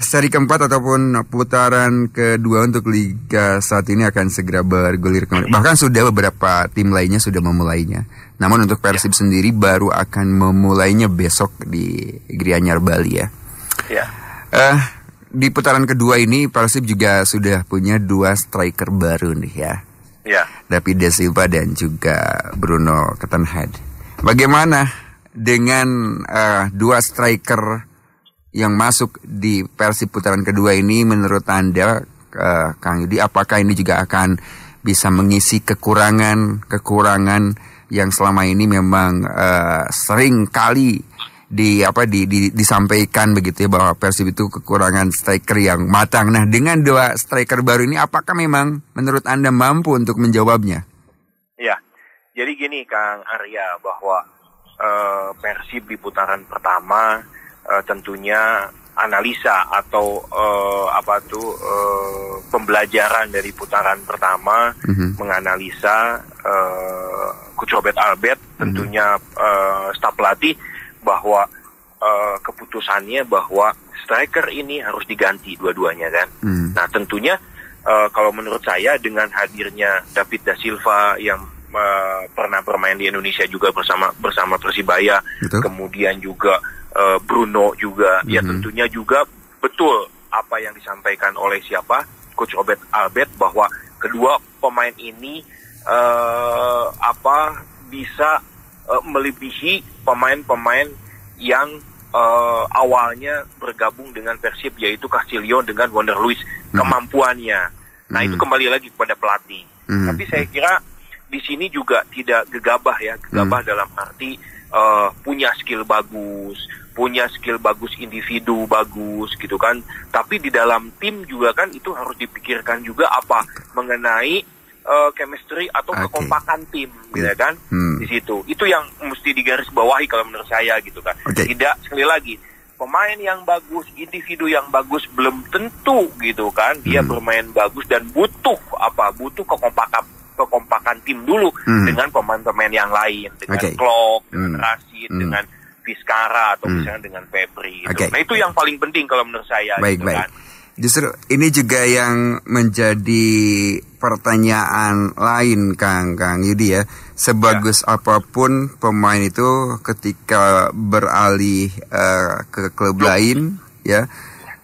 seri keempat ataupun putaran kedua untuk Liga saat ini akan segera bergulir kembali. Bahkan sudah beberapa tim lainnya sudah memulainya. Namun untuk Persib sendiri baru akan memulainya besok di Gianyar Bali ya. Ya. Di putaran kedua ini Persib juga sudah punya 2 striker baru nih ya. Ya. David Da Silva dan juga Bruno Kettenhad. Bagaimana dengan 2 striker yang masuk di Persib putaran kedua ini menurut Anda, Kang Yudi, apakah ini juga akan bisa mengisi kekurangan yang selama ini memang sering kali disampaikan begitu ya, bahwa Persib itu kekurangan striker yang matang. Nah, dengan 2 striker baru ini apakah memang menurut Anda mampu untuk menjawabnya? Ya. Jadi gini Kang Arya, bahwa Persib di putaran pertama tentunya analisa atau pembelajaran dari putaran pertama, menganalisa Coach Robert Albert, tentunya staf pelatih, bahwa keputusannya bahwa striker ini harus diganti dua-duanya kan. Nah tentunya kalau menurut saya dengan hadirnya David Da Silva yang pernah bermain di Indonesia juga bersama Persibaya, kemudian juga Bruno juga, ya tentunya juga betul apa yang disampaikan oleh Coach Robert Albert, bahwa kedua pemain ini bisa melebihi pemain-pemain yang awalnya bergabung dengan Persib, yaitu Castillo dengan Wonder Luiz, kemampuannya. Nah itu kembali lagi kepada pelatih. Tapi saya kira di sini juga tidak gegabah dalam arti punya skill bagus, individu bagus gitu kan. Tapi di dalam tim juga kan itu harus dipikirkan juga mengenai chemistry atau kekompakan tim gitu kan. Di situ. Itu yang mesti digarisbawahi kalau menurut saya gitu kan. Tidak, sekali lagi, pemain yang bagus, individu yang bagus belum tentu gitu kan dia bermain bagus, dan butuh kekompakan tim dulu dengan pemain-pemain yang lain, dengan Klok, dengan Rashid, dengan Vizcara atau misalnya dengan Febri gitu. Nah itu yang paling penting kalau menurut saya. Baik. Kan. Justru ini juga yang menjadi pertanyaan lain Kang Yudi ya. Sebagus apapun pemain itu ketika beralih ke klub lain ya,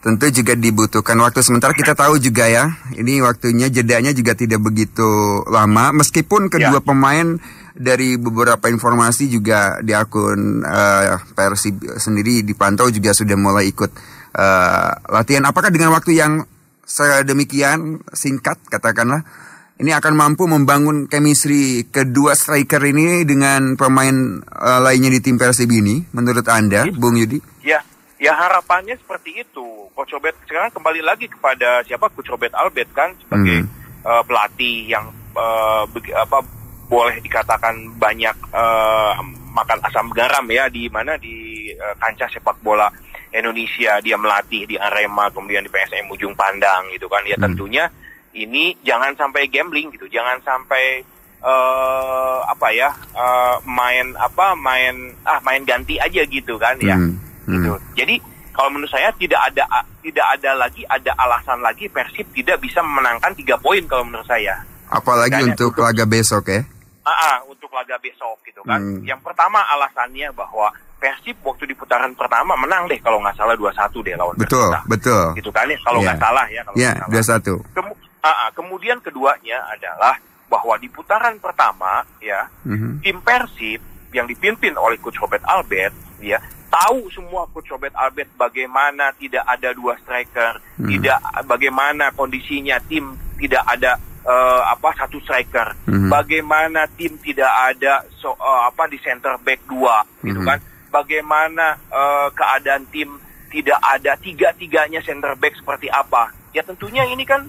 tentu juga dibutuhkan waktu. Sementara kita tahu juga ya, ini waktunya jedanya juga tidak begitu lama. Meskipun kedua pemain dari beberapa informasi juga di akun Persib sendiri dipantau juga sudah mulai ikut latihan. Apakah dengan waktu yang sedemikian singkat katakanlah, ini akan mampu membangun chemistry kedua striker ini dengan pemain lainnya di tim Persib ini menurut Anda, Bung Yudi? Ya harapannya seperti itu. Coach Robert sekarang kembali lagi kepada Coach Robert Albert kan sebagai pelatih yang boleh dikatakan banyak makan asam garam ya, di mana di kancah sepak bola Indonesia. Dia melatih di Arema, kemudian di PSM Ujung Pandang gitu kan. Ya tentunya ini jangan sampai gambling gitu, jangan sampai main ganti aja gitu kan ya. Gitu. Jadi kalau menurut saya tidak ada alasan lagi Persib tidak bisa memenangkan 3 poin kalau menurut saya. Apalagi untuk laga besok ya. Untuk laga besok gitu kan. Yang pertama alasannya bahwa Persib waktu di putaran pertama menang deh kalau nggak salah 2-1 deh lawan Persita. Betul. Gitu kan ya, kalau nggak salah ya. Iya, 2-1. Kemudian keduanya adalah bahwa di putaran pertama ya, tim Persib yang dipimpin oleh Coach Robert Albert ya, tahu semua Coach Robert Albert bagaimana tidak ada 2 striker, tidak bagaimana kondisinya tim tidak ada satu striker, bagaimana tim tidak ada di center back 2 gitu kan, bagaimana keadaan tim tidak ada tiga-tiganya center back seperti apa. Ya tentunya ini kan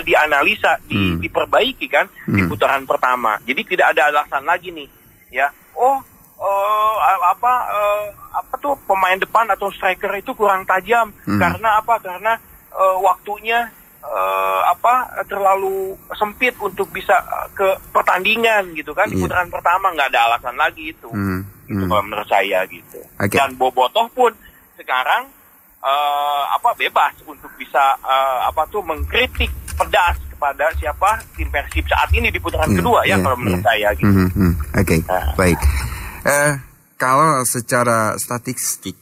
dianalisa, diperbaiki kan di putaran pertama. Jadi tidak ada alasan lagi nih ya. Pemain depan atau striker itu kurang tajam karena waktunya terlalu sempit untuk bisa ke pertandingan gitu kan. Di putaran pertama nggak ada alasan lagi itu. Itu kalau menurut saya gitu. Dan Bobotoh pun sekarang bebas untuk bisa mengkritik pedas kepada siapa tim Persib saat ini di putaran kedua kalau menurut saya gitu. Oke. Baik. Kalau secara statistik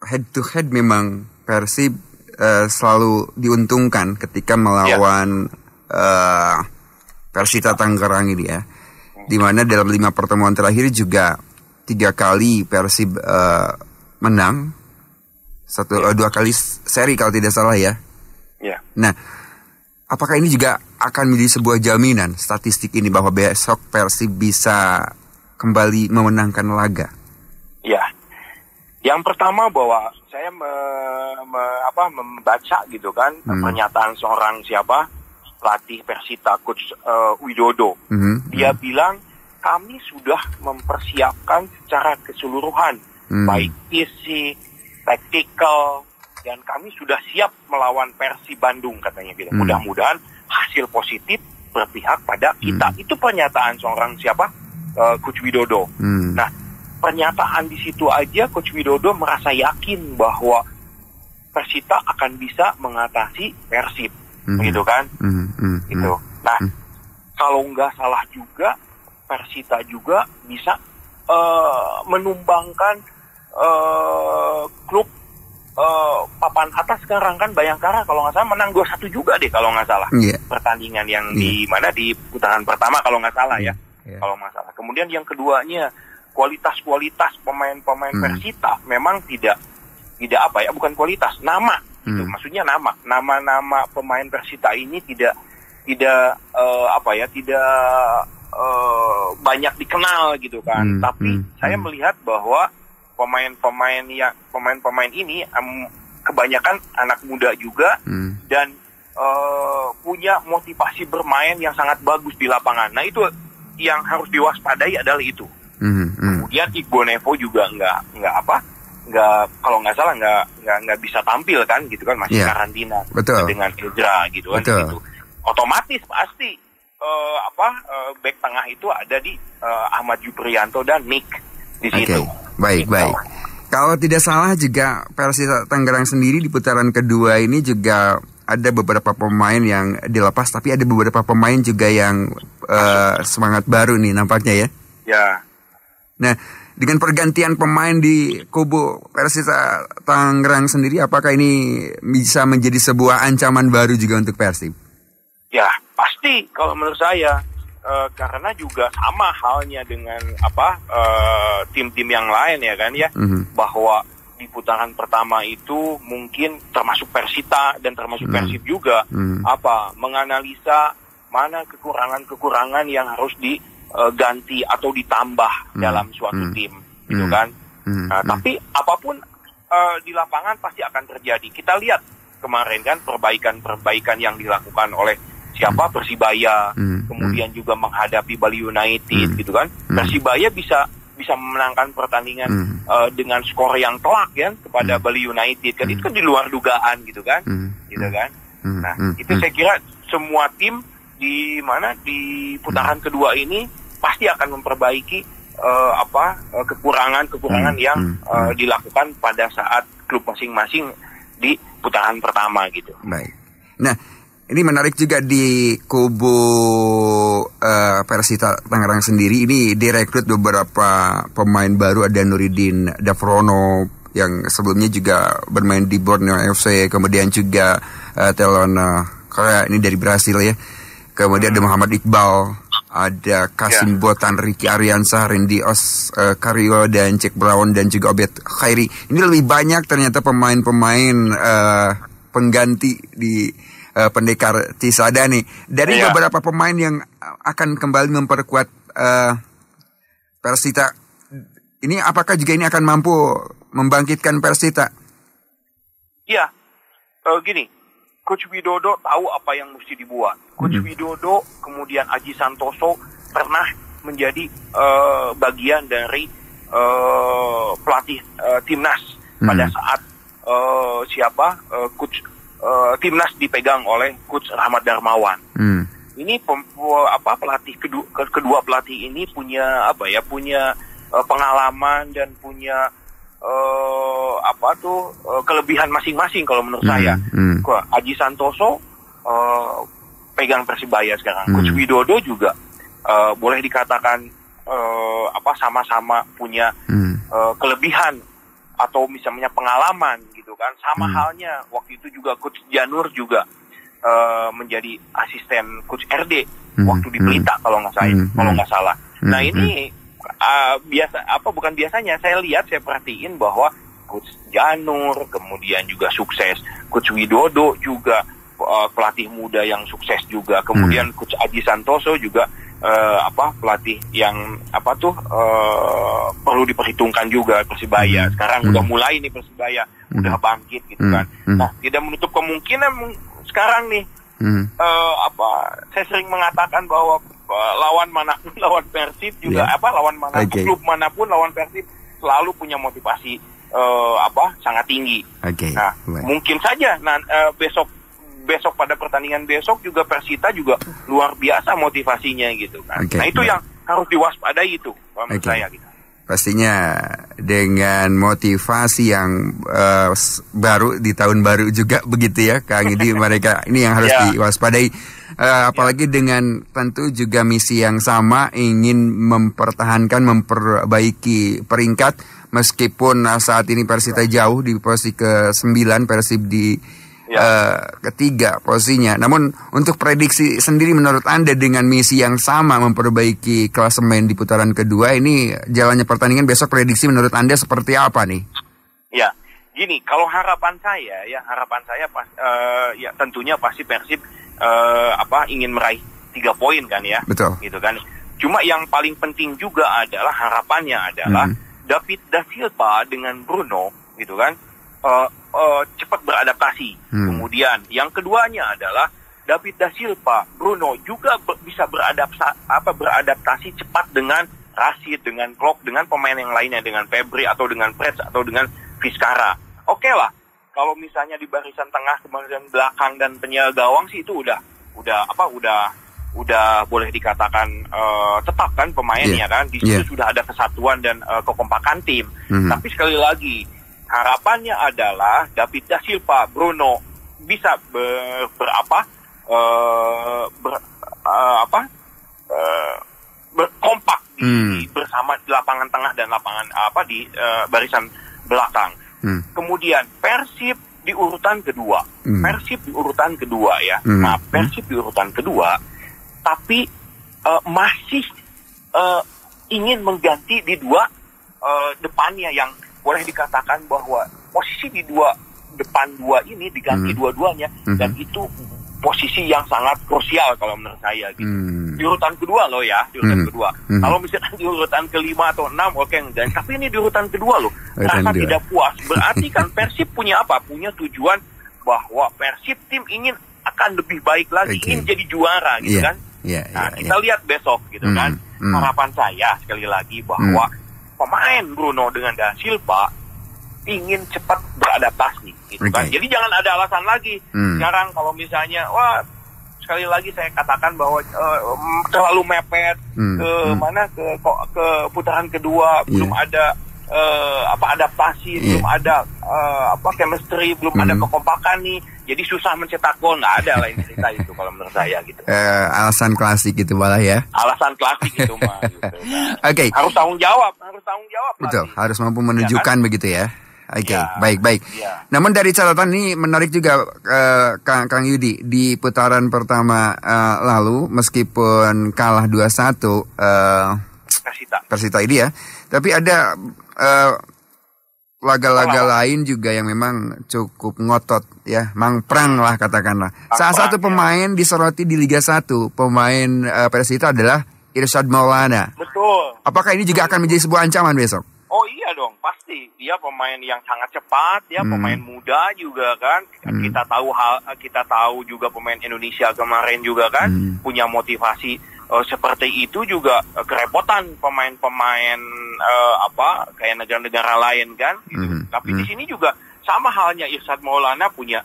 head to head memang Persib selalu diuntungkan ketika melawan Persita Tangerang ini ya. Di mana dalam 5 pertemuan terakhir juga 3 kali Persib menang. 2 kali seri kalau tidak salah ya. Yeah. Nah, apakah ini juga akan menjadi sebuah jaminan statistik ini bahwa besok Persib bisa kembali memenangkan laga? Ya, yang pertama bahwa saya membaca gitu kan pernyataan seorang pelatih Persita, Coach Widodo. Dia bilang kami sudah mempersiapkan secara keseluruhan, baik fisik, taktikal, dan kami sudah siap melawan Persib Bandung katanya gitu. Mudah-mudahan hasil positif berpihak pada kita. Itu pernyataan seorang Coach Widodo. Nah, pernyataan di situ aja Coach Widodo merasa yakin bahwa Persita akan bisa mengatasi Persib, gitu kan? Gitu. Nah, kalau nggak salah juga Persita juga bisa menumbangkan klub papan atas sekarang kan. Bayangkara kalau nggak salah menang 2-1 juga deh kalau nggak salah. Pertandingan yang di mana di putaran pertama kalau nggak salah ya. Kalau nggak salah. Kemudian yang keduanya kualitas pemain-pemain Persita memang tidak bukan kualitas, nama gitu. Maksudnya nama pemain Persita ini tidak banyak dikenal gitu kan. Tapi saya melihat bahwa pemain-pemain ini kebanyakan anak muda juga dan punya motivasi bermain yang sangat bagus di lapangan. Nah, itu yang harus diwaspadai adalah itu. Kemudian Igbo Nevo juga nggak kalau nggak salah nggak bisa tampil kan gitu kan, masih karantina. Betul. Dengan Ezra gitu kan. Gitu. Otomatis pasti back tengah itu ada di Ahmad Juprianto dan Nick di situ. Baik. Kalau tidak salah juga Persita Tangerang sendiri di putaran kedua ini juga ada beberapa pemain yang dilepas, tapi ada beberapa pemain juga yang semangat baru nih nampaknya ya. Ya. Nah, dengan pergantian pemain di kubu Persita Tangerang sendiri, apakah ini bisa menjadi sebuah ancaman baru juga untuk Persib? Ya, pasti kalau menurut saya. Karena juga sama halnya dengan tim-tim yang lain ya kan ya, bahwa di putaran pertama itu mungkin termasuk Persita dan termasuk Persib juga menganalisa mana kekurangan yang harus diganti atau ditambah dalam suatu tim gitu kan. Tapi apapun di lapangan pasti akan terjadi. Kita lihat kemarin kan perbaikan yang dilakukan oleh Persibaya, kemudian juga menghadapi Bali United gitu kan. Persibaya bisa memenangkan pertandingan dengan skor yang telak ya kepada Bali United kan. Itu kan di luar dugaan gitu kan. Gitu kan. Nah, itu saya kira semua tim di putaran kedua ini pasti akan memperbaiki kekurangan yang dilakukan pada saat klub masing-masing di putaran pertama gitu. Baik. Nah, ini menarik juga di kubu Persita Tangerang sendiri. Ini direkrut beberapa pemain baru. Ada Nuridin Davrono yang sebelumnya juga bermain di Borneo FC. Kemudian juga Telon Korea, ini dari Brasil ya. Kemudian ada Muhammad Iqbal, ada Kasim Botan, Ricky Ariansah, Randy Oscario, dan Jack Brown, dan juga Obed Khairi. Ini lebih banyak ternyata pemain-pemain pengganti di Pendekar Cisadane dari beberapa pemain yang akan kembali memperkuat Persita. Ini apakah juga ini akan mampu membangkitkan Persita? Iya, gini, Coach Widodo tahu apa yang mesti dibuat. Coach Widodo kemudian Aji Santoso pernah menjadi bagian dari pelatih timnas pada saat Coach timnas dipegang oleh Coach Rahmat Darmawan. Ini pelatih kedua pelatih ini punya pengalaman dan punya kelebihan masing-masing kalau menurut saya. Aji Santoso pegang Persibaya sekarang. Coach Widodo juga boleh dikatakan sama-sama punya kelebihan atau misalnya pengalaman gitu kan. Sama halnya waktu itu juga Coach Janur juga menjadi asisten Coach RD waktu di Pelita kalau nggak salah. Nah ini biasanya saya perhatiin bahwa Coach Janur kemudian juga sukses, Coach Widodo juga pelatih muda yang sukses juga, kemudian Coach Aji Santoso juga pelatih yang perlu diperhitungkan juga Persibaya. Sekarang udah mulai nih Persibaya udah bangkit gitu kan. Nah, tidak menutup kemungkinan sekarang nih saya sering mengatakan bahwa lawan manapun lawan Persib juga lawan manapun klub manapun lawan Persib selalu punya motivasi sangat tinggi. Nah, mungkin saja besok pada pertandingan besok juga Persita juga luar biasa motivasinya gitu kan. Nah, itu yang harus diwaspadai itu menurut saya gitu. Pastinya dengan motivasi yang baru di tahun baru juga begitu ya Kang. Jadi mereka ini yang harus diwaspadai. Apalagi dengan tentu juga misi yang sama, ingin mempertahankan, memperbaiki peringkat meskipun saat ini Persita jauh di posisi ke-9, Persib di ketiga posisinya. Namun untuk prediksi sendiri menurut Anda dengan misi yang sama memperbaiki klasemen di putaran kedua ini, jalannya pertandingan besok prediksi menurut Anda seperti apa nih? Ya, gini, kalau harapan saya tentunya pasti Persib ingin meraih 3 poin kan ya. Betul. Gitu kan. Cuma yang paling penting juga adalah harapannya adalah David Da Silva dengan Bruno gitu kan. Cepat beradaptasi. Kemudian yang keduanya adalah David Da Silva, Bruno juga bisa beradaptasi cepat dengan Rashid, dengan Klok, dengan pemain yang lainnya, dengan Febri atau dengan Preds atau dengan Vizcara. Oke lah, kalau misalnya di barisan tengah, kemudian belakang dan penjaga gawang sih itu udah boleh dikatakan tetap kan pemainnya kan. Di situ sudah ada kesatuan dan kekompakan tim. Tapi sekali lagi harapannya adalah David Da Silva, Bruno bisa berkompak bersama di lapangan tengah dan lapangan di barisan belakang. Kemudian Persib di urutan kedua. Persib di urutan kedua ya. Nah, Persib di urutan kedua tapi masih ingin mengganti di dua depannya yang boleh dikatakan bahwa posisi di depan dua ini diganti dua-duanya dan itu posisi yang sangat krusial kalau menurut saya gitu. Di urutan kedua loh ya, di urutan kedua. Kalau misalkan di urutan ke-5 atau 6 oke, dan tapi ini di urutan kedua loh. Rasa tidak puas. Berarti kan Persib punya apa? Punya tujuan bahwa Persib tim ingin akan lebih baik lagi, ingin jadi juara gitu kan. Kita lihat besok gitu kan. Harapan saya sekali lagi bahwa pemain Bruno dengan Da Silva ingin cepat beradaptasi gitu kan. Jadi jangan ada alasan lagi. Sekarang kalau misalnya sekali lagi saya katakan bahwa terlalu mepet ke putaran kedua, belum ada adaptasi, belum ada chemistry, belum ada kekompakan nih. Jadi susah mencetak gol, nggak ada lain cerita itu kalau menurut saya gitu. Alasan klasik gitu malah ya. Alasan klasik itu mah. Gitu, Oke. Harus tanggung jawab. Betul, harus mampu menunjukkan begitu ya. Oke, baik. Namun dari catatan ini menarik juga Kang Yudi di putaran pertama lalu meskipun kalah 2-1 Persita ini ya, tapi ada laga-laga lain juga yang memang cukup ngotot ya, mangprang lah katakanlah. Salah satu pemain disoroti di Liga 1 pemain Persita adalah Irsyad Maulana. Betul. Apakah ini juga akan menjadi sebuah ancaman besok? Oh iya dong, pasti. Dia pemain yang sangat cepat, dia pemain muda juga kan. Kita tahu juga pemain Indonesia kemarin juga kan punya motivasi seperti itu juga kerepotan pemain-pemain kayak negara-negara lain kan. Gitu. Tapi di sini juga sama halnya Irsyad Maulana punya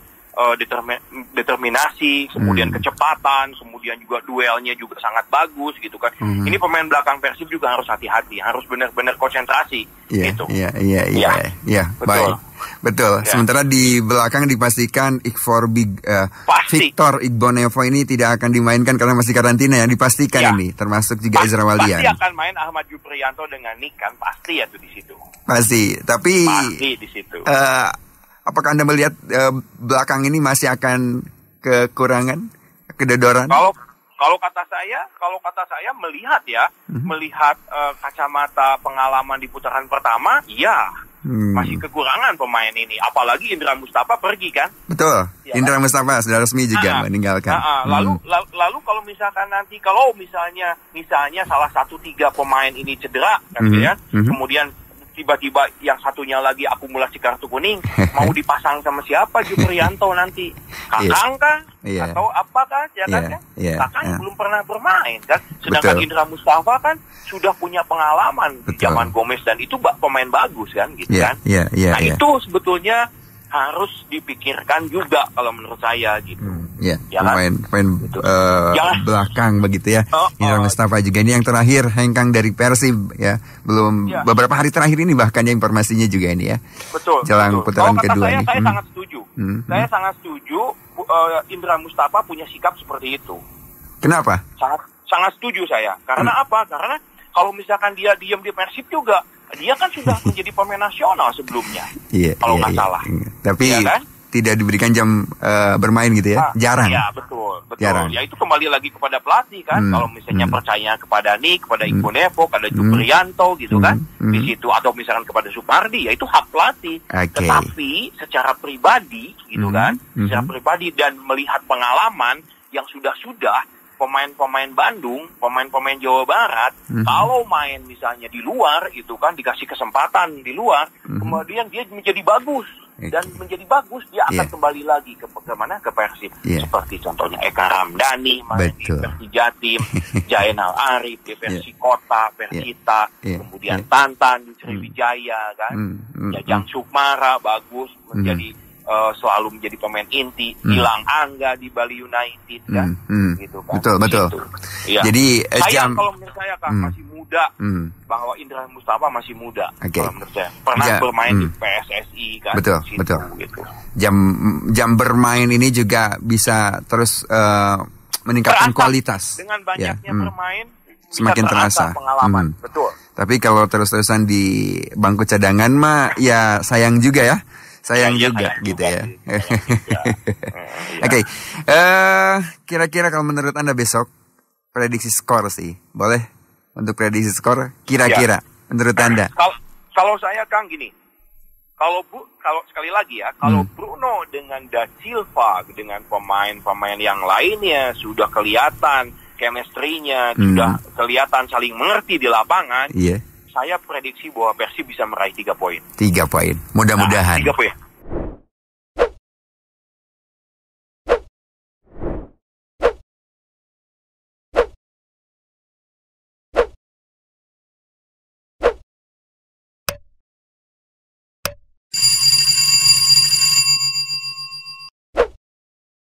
determinasi, kemudian kecepatan, kemudian juga duelnya juga sangat bagus gitu kan. Ini pemain belakang Persib juga harus hati-hati, harus benar-benar konsentrasi gitu. Iya, betul. Baik. Betul. Ya. Sementara di belakang dipastikan Victor Igbonevo ini tidak akan dimainkan karena masih karantina, yang dipastikan ini, termasuk juga Ezra Walian. Pasti akan main Ahmad Juprianto dengan Nick kan, pasti ya tuh di situ. Pasti di situ. Apakah Anda melihat belakang ini masih akan kekurangan, kedodoran? Kalau kata saya melihat kacamata pengalaman di putaran pertama, masih kekurangan pemain ini. Apalagi Indra Mustafa pergi kan? Betul. Ya, Indra Mustafa sudah resmi juga meninggalkan. Lalu kalau misalnya salah satu 3 pemain ini cedera, kemudian tiba-tiba yang satunya lagi akumulasi kartu kuning, mau dipasang sama siapa Juprianto nanti? Kakang kah? Atau apa kan? Kakang belum pernah bermain kan? Sedangkan Indra Mustafa kan sudah punya pengalaman di zaman Gomez dan itu pemain bagus kan gitu kan? Itu sebetulnya harus dipikirkan juga kalau menurut saya gitu. Pemain belakang begitu ya. Indra Mustafa juga ini yang terakhir hengkang dari Persib ya. Belum beberapa hari terakhir ini bahkan ya informasinya juga ini ya. Betul. Jelang putaran kedua ini. Saya sangat setuju. Saya sangat setuju Indra Mustafa punya sikap seperti itu. Kenapa? Sangat setuju saya. Karena apa? Karena kalau misalkan dia diam di Persib juga, dia kan sudah menjadi pemain nasional sebelumnya. Kalau nggak salah. Tapi tidak diberikan jam bermain gitu ya? Jarang. Iya, betul. Jarang. Ya itu kembali lagi kepada pelatih kan. Kalau misalnya percaya kepada Nick, kepada Igbonevo, kepada Juprianto gitu kan. Di situ atau misalkan kepada Supardi, ya itu hak pelatih. Tetapi secara pribadi gitu kan, secara pribadi dan melihat pengalaman yang sudah pemain-pemain Bandung, pemain-pemain Jawa Barat, kalau main misalnya di luar itu kan dikasih kesempatan di luar, kemudian dia menjadi bagus dan menjadi bagus dia akan kembali lagi ke mana? Ke Persib. Seperti contohnya Eka Ramdhani main di Persijatim, Jainal Arif di Persikota, Persita, kemudian Tantan di Sriwijaya kan, Jajang Sukmara bagus menjadi selalu menjadi pemain inti, Gilang Angga di Bali United kan, gitu kan. Betul. Gitu. Ya. Jadi kalau menurut saya kan masih muda, bahwa Indra Mustafa masih muda. Kalau menurut saya pernah bermain di PSSI kan. Betul. Gitu. Jam bermain ini juga bisa terus meningkatkan kualitas. Dengan banyaknya bermain semakin terasa pengalaman. Betul. Tapi kalau terus-terusan di bangku cadangan mah ya sayang juga ya. Sayang juga gitu ya. Oke. Kira-kira kalau menurut Anda besok prediksi skor sih, boleh untuk prediksi skor kira-kira menurut Anda? Kalau saya Kang gini. Kalau sekali lagi ya, kalau Bruno dengan Da Silva dengan pemain-pemain yang lainnya sudah kelihatan chemistry-nya, sudah kelihatan saling mengerti di lapangan. Saya prediksi bahwa Persib bisa meraih 3 poin. 3 poin. Mudah-mudahan. 3 poin.